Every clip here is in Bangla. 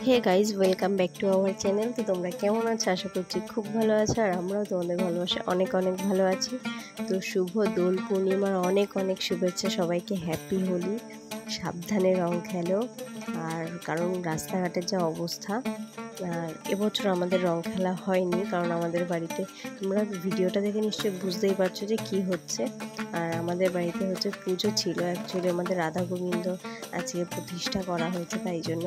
Hey guys, welcome back to our channel. তো তোমরা কেমন আছো? আশা করছি খুব ভালো আছো, আর আমরাও তোমাদের ভালোবাসা অনেক অনেক ভালো আছি। তো শুভ দোল পূর্ণিমার অনেক অনেক শুভেচ্ছা সবাইকে। হ্যাপি হোলি। সাবধানে রং খেলো, আর কারণ রাস্তাঘাটের যা অবস্থা, আর এবছর আমাদের রং খেলা হয়নি, কারণ আমাদের বাড়িতে, তোমরা ভিডিওটা দেখে নিশ্চয়ই বুঝতেই পারছো যে কি হচ্ছে। আর আমাদের বাড়িতে হচ্ছে পুজো ছিল, অ্যাকচুয়ালি আমাদের রাধা গোবিন্দ আজকে প্রতিষ্ঠা করা হয়েছে, তাই জন্য।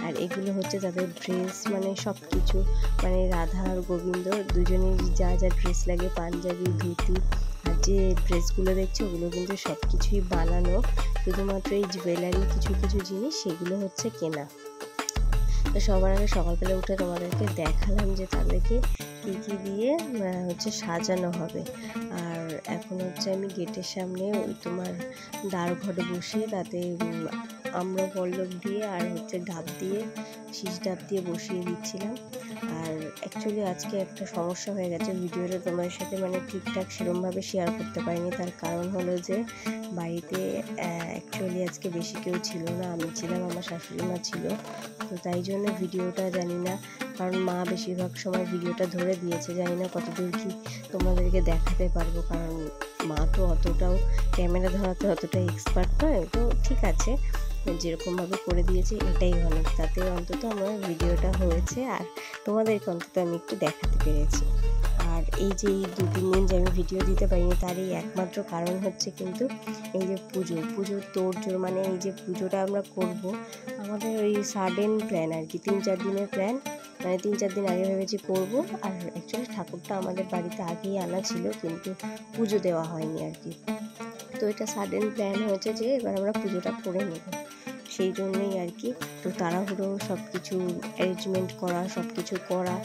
আর এগুলো হচ্ছে তাদের ড্রেস, মানে সব কিছু, মানে রাধা আর গোবিন্দ দুজনেই যা যা ড্রেস লাগে, পাঞ্জাবি, ধুতি, আর যে ড্রেসগুলো দেখছো ওগুলো কিন্তু সব কিছুই বানানো, শুধুমাত্র এই জুয়েলারি কিছু কিছু জিনিস সেগুলো হচ্ছে কেনা। তো সবার আগে সকালবেলা উঠে তোমাদেরকে দেখালাম যে তাদেরকে কী কী দিয়ে হচ্ছে সাজানো হবে। আর এখন হচ্ছে আমি গেটের সামনে ওই তোমার দ্বার ঘরে বসে তাতে আমরা পল্লব দিয়ে আর হচ্ছে ডাব দিয়ে, শীষ ডাব দিয়ে বসিয়ে দিচ্ছিলাম। আর অ্যাকচুয়ালি আজকে একটা সমস্যা হয়ে গেছে, ভিডিওটা তোমার সাথে মানে ঠিকঠাক সেরকমভাবে শেয়ার করতে পারিনি। তার কারণ হলো যে বাড়িতে অ্যাকচুয়ালি আজকে বেশি কেউ ছিল না, আমি ছিলাম, আমার শাশুড়ি মা ছিল। তো তাই জন্য ভিডিওটা জানি না, কারণ মা বেশিরভাগ সময় ভিডিওটা ধরে দিয়েছে, জানি না কতদূর কি তোমাদেরকে দেখাতে পারবো, কারণ মা তো অতটাও ক্যামেরা ধরাতে অতটা এক্সপার্ট নয়। তো ঠিক আছে, যেরকমভাবে করে দিয়েছে এটাই অনেক, তাতে অন্তত আমার ভিডিওটা হয়েছে আর তোমাদেরকে অন্তত আমি একটু দেখাতে পেরেছি। আর এই যে এই 2-3 দিন যে আমি ভিডিও দিতে পারিনি, তার এই একমাত্র কারণ হচ্ছে কিন্তু এই যে পুজোর তোড়জোড়, মানে এই যে পুজোটা আমরা করব, আমাদের ওই সাডেন প্ল্যান আর কি, 3-4 দিনের প্ল্যান, মানে 3-4 দিন আগে ভেবেছি করবো। আর অ্যাকচুয়ালি ঠাকুরটা আমাদের বাড়িতে আগেই আনা ছিল, কিন্তু পুজো দেওয়া হয়নি আর কি। তো এটা সাডেন প্ল্যান হয়েছে যে এবার আমরা পুজোটা করে নেব, সেই জন্যই আর কি। তো তাড়াহুড়ো সব কিছু অ্যারেঞ্জমেন্ট করা, সব কিছু করা।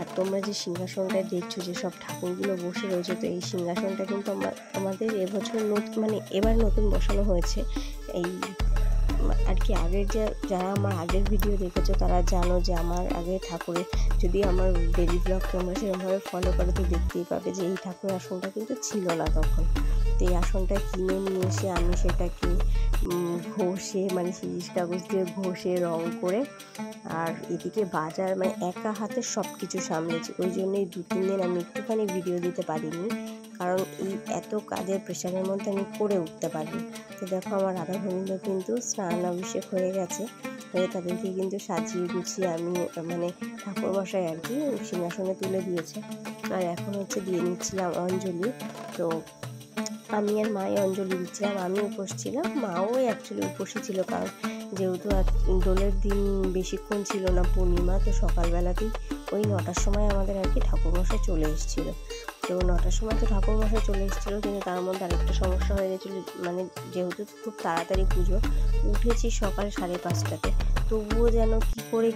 আর তোমরা যে সিংহাসনটা দেখছো, যে সব ঠাকুরগুলো বসে রয়েছে, তো এই সিংহাসনটা কিন্তু আমাদের এবছর মানে এবার নতুন বসানো হয়েছে। এই আর কি আগের যারা আমার আগের ভিডিও দেখেছো তারা জানো যে আমার আগে ঠাকুরের, যদি আমার ডেলি ব্লগ তোমরা সেরকমভাবে ফলো করে তো দেখতেই পাবে যে এই ঠাকুরের আসনটা কিন্তু ছিল না তখন। তো এই আসনটা কিনে নিয়ে এসে আমি সেটাকে ঘষে, মানে শিরিষ কাগজ দিয়ে ঘষে রং করে, আর এদিকে বাজার, মানে একা হাতে সব কিছু সামলেছি। ওই জন্যই 2-3 দিন আমি একটুখানি ভিডিও দিতে পারিনি, কারণ এই এত কাজের প্রেশারের মধ্যে আমি করে উঠতে পারিনি। তো দেখো আমার রাধা গোবিন্দ কিন্তু স্নান অভিষেক হয়ে গেছে, হয়ে তাদেরকে কিন্তু সাজিয়ে গুছিয়ে আমি, মানে ঠাকুরমশাই আর কি সিংহাসনে তুলে দিয়েছে। আর এখন হচ্ছে দিয়ে নিচ্ছিলাম অঞ্জলি। তো আমি আর মাই অঞ্জলি দিচ্ছিলাম, আমি উপোস ছিলাম, মাও অ্যাকচুয়ালি উপোসই ছিল, কারণ যেহেতু দোলের দিন বেশিক্ষণ ছিল না, পূর্ণিমা, তো সকালবেলাতেই ওই 9টার সময় আমাদের আর কি ঠাকুরমশাই চলে এসেছিলো। তো 9টার সময় তো ঠাকুরমশাই চলে এসেছিলো, কিন্তু তার মধ্যে আরেকটা সমস্যা হয়ে গেছিলো, মানে যেহেতু খুব তাড়াতাড়ি পুজো, উঠেছি সকাল 5:30টাতে, তবুও যেন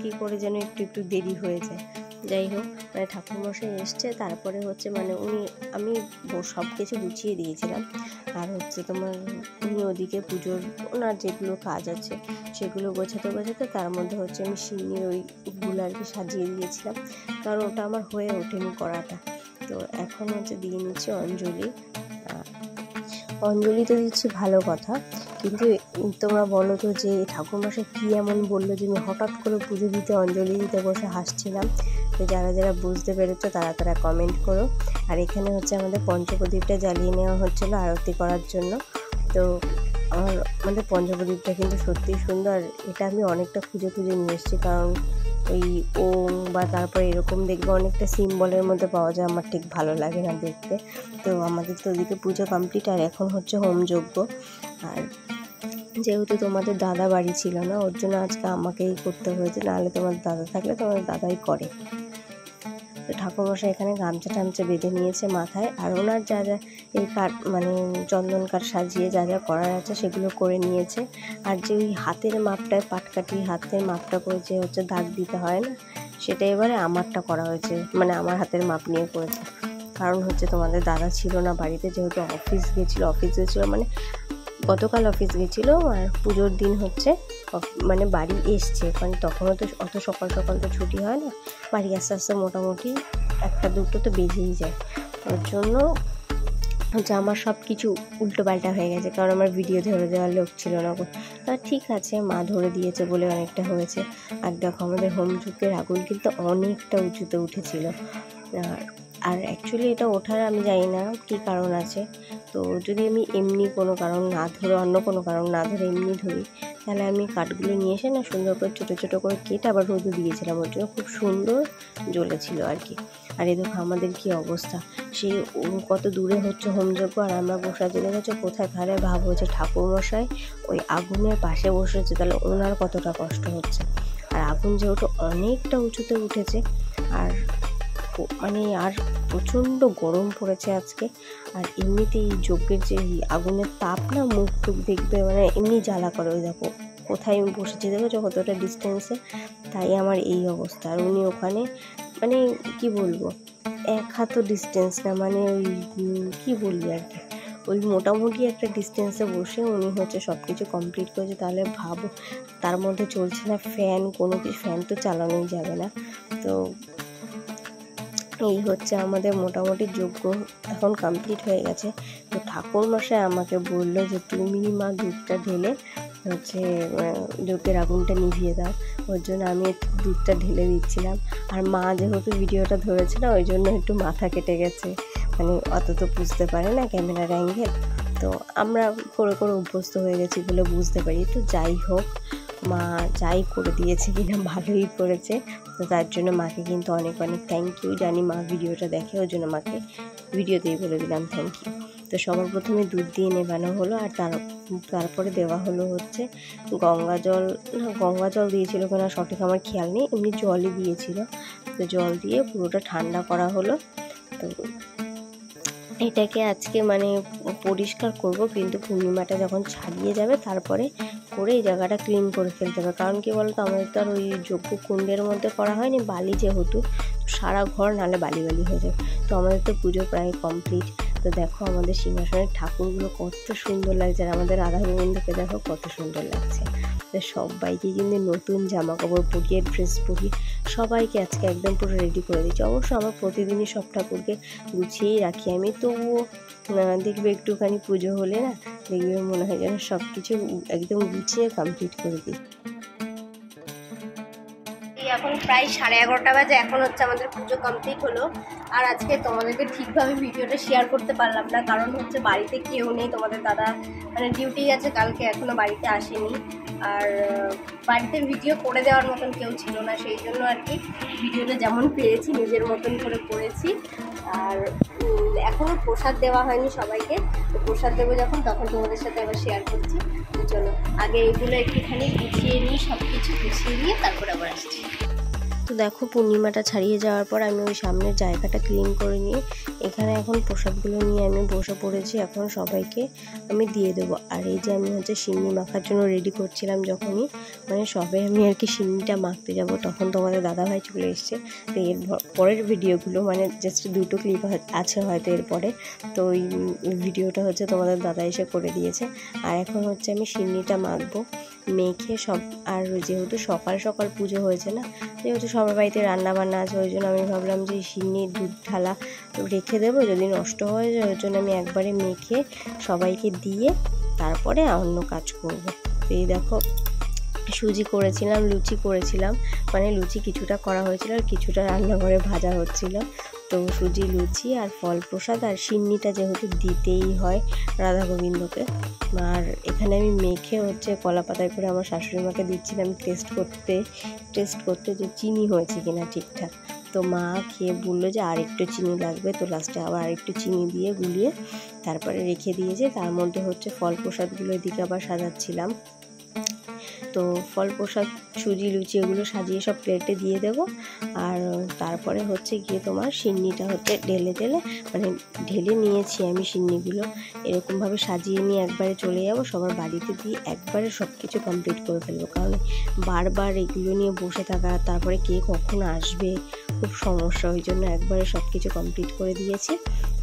কী করে যেন একটু দেরি হয়ে যায়। যাই হোক, মানে ঠাকুরমশাই এসছে, তারপরে হচ্ছে মানে আমি সব কিছু গুছিয়ে দিয়েছিলাম, আর হচ্ছে তোমার উনি ওদিকে পুজোর ওনার যেগুলো কাজ আছে সেগুলো গোছাতে তার মধ্যে হচ্ছে আমি সিন্নির ওইগুলো আর কি সাজিয়ে দিয়েছিলাম, কারণ ওটা আমার হয়ে ওঠেনি করাটা। তো এখন হচ্ছে দিয়ে নিচ্ছি অঞ্জলি। অঞ্জলি তো দিচ্ছি ভালো কথা, কিন্তু তোমরা বলো তো যে ঠাকুরমশাই কী এমন বললো যে আমি হঠাৎ করে পুজো দিতে অঞ্জলি দিতে বসে হাসছিলাম। তো যারা বুঝতে পেরেছো তারা কমেন্ট করো। আর এখানে হচ্ছে আমাদের পঞ্চপ্রদীপটা জ্বালিয়ে নেওয়া হচ্ছিলো আরতি করার জন্য। তো আমাদের পঞ্চপ্রদীপটা কিন্তু সত্যিই সুন্দর, এটা আমি অনেকটা খুঁজে নিয়ে এসেছি, কারণ ওই ওম বা তারপরে এরকম দেখবে অনেকটা সিম্বলের মধ্যে পাওয়া যায়, আমার ঠিক ভালো লাগে না দেখতে। তো আমাদের তো ওদিকে পুজো কমপ্লিট, আর এখন হচ্ছে হোমযজ্ঞ। আর যেহেতু তোমাদের দাদা বাড়ি ছিল না, ওর জন্য আজকে আমাকেই করতে হয়েছে, নাহলে তোমার দাদা থাকলে তোমাদের দাদাই করে। তো ঠাকুরমশাই এখানে গামছা টামছা বেঁধে নিয়েছে মাথায়, আর ওনার যা এই মানে চন্দন কাঠ সাজিয়ে যা করার আছে সেগুলো করে নিয়েছে। আর যে ওই হাতের মাপটায়, পাটকাঠি হাতের মাপটা করে যে হচ্ছে দাগ দিতে হয় না, সেটা এবারে আমারটা করা হয়েছে, মানে আমার হাতের মাপ নিয়ে করেছে। কারণ হচ্ছে তোমাদের দাদা ছিল না বাড়িতে, যেহেতু অফিস গেছিলো, মানে গতকাল অফিস গেছিলো, আর পুজোর দিন হচ্ছে মানে বাড়ি এসছে, কারণ তখনও তো অত সকাল তো ছুটি হয় না, বাড়ি আস্তে মোটামুটি 1-2 তো বেজেই যায়। ওর জন্য হচ্ছে আমার সব কিছু উল্টোপাল্টা হয়ে গেছে, কারণ আমার ভিডিও ধরে দেওয়ার লোক ছিল না। তা ঠিক আছে, মা ধরে দিয়েছে বলে অনেকটা হয়েছে। আর দেখো আমাদের হোম যজ্ঞের আগুন কিন্তু অনেকটা উঁচুতে উঠেছিল। আর অ্যাকচুয়ালি এটা ওঠার আমি জানি না কী কারণ আছে। তো যদি আমি এমনি কোনো কারণ না ধরে, অন্য কোনো কারণ না ধরে এমনি ধরি, তাহলে আমি কাঠগুলো নিয়ে এসে না সুন্দর করে ছোটো ছোটো করে কেটে আবার রোদে দিয়েছিলাম, ওর জন্য খুব সুন্দর জ্বলেছিল আর কি। আর এই দেখো আমাদের কী অবস্থা, সেই কত দূরে হচ্ছে হোমযজ্ঞ আর আমরা বসে চলে গেছে কোথায়। তাহলে ভাবো যে ঠাকুরমশাই ওই আগুনের পাশে বসেছে, তাহলে ওনার কতটা কষ্ট হচ্ছে। আর আগুন যেহেতু অনেকটা উঁচুতে উঠেছে, আর মানে আর প্রচণ্ড গরম পড়েছে আজকে। আর এমনিতেই যজ্ঞের যে আগুনের তাপ না, মুখ টুক দেখবে মানে এমনি জ্বালা করে। ওই দেখো কোথায় আমি বসেছি, দেখেছো কতটা ডিস্টেন্সে, তাই আমার এই অবস্থা। আর উনি ওখানে মানে কি বলবো, এক হাতও ডিস্টেন্স না, মানে ওই কী বলি আর কি, ওই মোটামুটি একটা ডিস্টেন্সে বসে উনি হচ্ছে সব কিছু কমপ্লিট করেছে। তাহলে ভাবো তার মধ্যে চলছে না ফ্যান, কোনো কিছু, ফ্যান তো চালানোই যাবে না। তো এই হচ্ছে আমাদের মোটামুটি যজ্ঞ এখন কমপ্লিট হয়ে গেছে। তো ঠাকুরমশাই আমাকে বললো যে তুমি মা দুধটা ঢেলে হচ্ছে যজ্ঞের আগুনটা নিভিয়ে দাও। ওর জন্য আমি দুধটা ঢেলে দিচ্ছিলাম। আর মা যেহেতু ভিডিওটা ধরেছে না, ওই জন্য একটু মাথা কেটে গেছে, মানে অত তো বুঝতে পারে না ক্যামেরার অ্যাঙ্গেল। তো আমরা করে করে অভ্যস্ত হয়ে গেছি বলে বুঝতে পারি। তো যাই হোক, মা যাই করে দিয়েছে কিনা ভালোই করেছে। তো তার জন্য মাকে কিন্তু অনেক অনেক থ্যাংক ইউ। জানি মা ভিডিওটা দেখে, ওই জন্য মাকে ভিডিওতেই বলে দিলাম থ্যাংক ইউ। তো সবার প্রথমে দুধ দিয়ে নেবানো হলো, আর তারপরে দেওয়া হলো হচ্ছে গঙ্গা জল দিয়েছিল কিনা সঠিক আমার খেয়াল নেই, এমনি জলই দিয়েছিল। তো জল দিয়ে পুরোটা ঠান্ডা করা হলো। তো এটাকে আজকে মানে পরিষ্কার করব, কিন্তু পূর্ণিমাটা যখন ছাড়িয়ে যাবে তারপরে করে এই জায়গাটা ক্লিন করে ফেলতে হবে। কারণ কি বলতো, আমাদের তো আর ওই যজ্ঞ কুণ্ডের মধ্যে করা হয়নি, বালি যেহেতু সারা ঘর নালে বালি বালি হয়ে যায়। তো আমাদের তো পুজো প্রায় কমপ্লিট। তো দেখো আমাদের সিংহাসনের ঠাকুরগুলো কত সুন্দর লাগছে, আর আমাদের রাধা গোবিন্দকে দেখো কত সুন্দর লাগছে। তো সবাইকে কিন্তু নতুন জামা কাপড় পরিয়ে, ড্রেস পরিয়ে সবাইকে আজকে একদম পুরো রেডি করে দিচ্ছি। অবশ্য আমার প্রতিদিনই সব ঠাকুরকে গুছিয়েই রাখি আমি, তবুও দেখবে একটুখানি পুজো হলে না, দেখবে মনে হয় যেন সব কিছু একদম গুছিয়ে কমপ্লিট করে দিই। এখন প্রায় 11:30 বাজে, এখন হচ্ছে আমাদের পুজো কমপ্লিট হলো। আর আজকে তোমাদেরকে ঠিকভাবে ভিডিওটা শেয়ার করতে পারলাম না, কারণ হচ্ছে বাড়িতে কেউ নেই। তোমাদের দাদা মানে ডিউটি গেছে, কালকে এখনও বাড়িতে আসেনি। আর বাড়িতে ভিডিও করে দেওয়ার মতন কেউ ছিল না, সেই জন্য আর কি ভিডিওটা যেমন পেরেছি নিজের মতন করে করেছি। আর এখনও প্রসাদ দেওয়া হয়নি সবাইকে, তো প্রসাদ দেবো যখন, তখন তোমাদের সাথে আবার শেয়ার করছি। তো চলো আগে এগুলো একটুখানি গুছিয়ে নিই, সব কিছু গুছিয়ে নিয়ে তারপর আবার আসছি। তো দেখো পূর্ণিমাটা ছাড়িয়ে যাওয়ার পর আমি ওই সামনের জায়গাটা ক্লিন করে নিয়ে এখানে এখন প্রসাদগুলো নিয়ে আমি বসে পড়েছি, এখন সবাইকে আমি দিয়ে দেবো। আর এই যে আমি হচ্ছে সিন্নি মাখার জন্য রেডি করছিলাম, যখনই মানে সবে আমি আর কি সিন্নিটা মাখতে যাব, তখন তোমাদের দাদাভাই চলে এসছে। তো এর পরের ভিডিওগুলো মানে জাস্ট 2টো ক্লিপ আছে হয়তো এরপরে, তো ওই ভিডিওটা হচ্ছে তোমাদের দাদা এসে করে দিয়েছে। আর এখন হচ্ছে আমি সিন্নিটা মাখবো, মেখে সব। আর যেহেতু সকাল সকাল পুজো হয়েছে না, যেহেতু সবার বাড়িতে রান্না বান্না আছে, ওই জন্য আমি ভাবলাম যে সিন্নির দুধ ঢালা রেখে দেবো, যদি নষ্ট হয়ে যায় ওই জন্য আমি একবারে মেখে সবাইকে দিয়ে তারপরে অন্য কাজ করব। তো এই দেখো সুজি করেছিলাম, লুচি করেছিলাম, মানে লুচি কিছুটা করা হয়েছিল আর কিছুটা রান্নাঘরে ভাজা হচ্ছিল। তো সুজি, লুচি আর ফল প্রসাদ আর সিন্নিটা যেহেতু দিতেই হয় রাধা গোবিন্দকে। আর এখানে আমি মেখে হচ্ছে কলা পাতায় করে আমার শাশুড়ি মাকে দিচ্ছিলাম টেস্ট করতে যে চিনি হয়েছে কিনা ঠিকঠাক। তো মা খেয়ে বললো যে আর একটু চিনি লাগবে, তো লাস্টে আবার আরেকটু চিনি দিয়ে গুলিয়ে তারপরে রেখে দিয়েছে। তার মধ্যে হচ্ছে ফল প্রসাদগুলো এদিকে আবার সাজাচ্ছিলাম। তো ফল প্রসাদ, সুজি, লুচি এগুলো সাজিয়ে সব প্লেটে দিয়ে দেব। আর তারপরে হচ্ছে গিয়ে তোমার সিন্নিটা হচ্ছে ঢেলে নিয়েছি আমি সিন্নিগুলো, এরকমভাবে সাজিয়ে নিয়ে একবারে চলে যাব সবার বাড়িতে দিয়ে একবারে সব কিছু কমপ্লিট করে ফেলবো। কারণ বারবার এগুলো নিয়ে বসে থাকা, তারপরে কে কখন আসবে খুব সমস্যা, ওই জন্য একবারে সব কিছু কমপ্লিট করে দিয়েছি।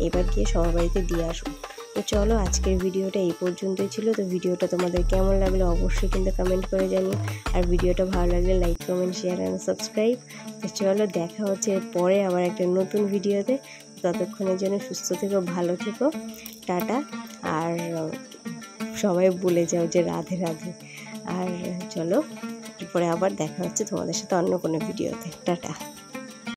এবার গিয়ে সবার বাড়িতে দিয়ে আসবো। তো চলো আজকের ভিডিওটা এই পর্যন্তই ছিল। তো ভিডিওটা তোমাদের কেমন লাগলো অবশ্যই কিন্তু কমেন্ট করে জানিও, আর ভিডিওটা ভালো লাগলে like, comment, share and subscribe. তো চলো দেখা হচ্ছে পরে আবার একটা নতুন ভিডিওতে। ততক্ষণের জন্য সুস্থ থেকো, ভালো থেকো, টাটা। আর সবাই বলে যাও যে রাধে রাধে। আর চলো পরে আবার দেখা হচ্ছে তোমাদের সাথে অন্য কোনো ভিডিওতে। টাটা।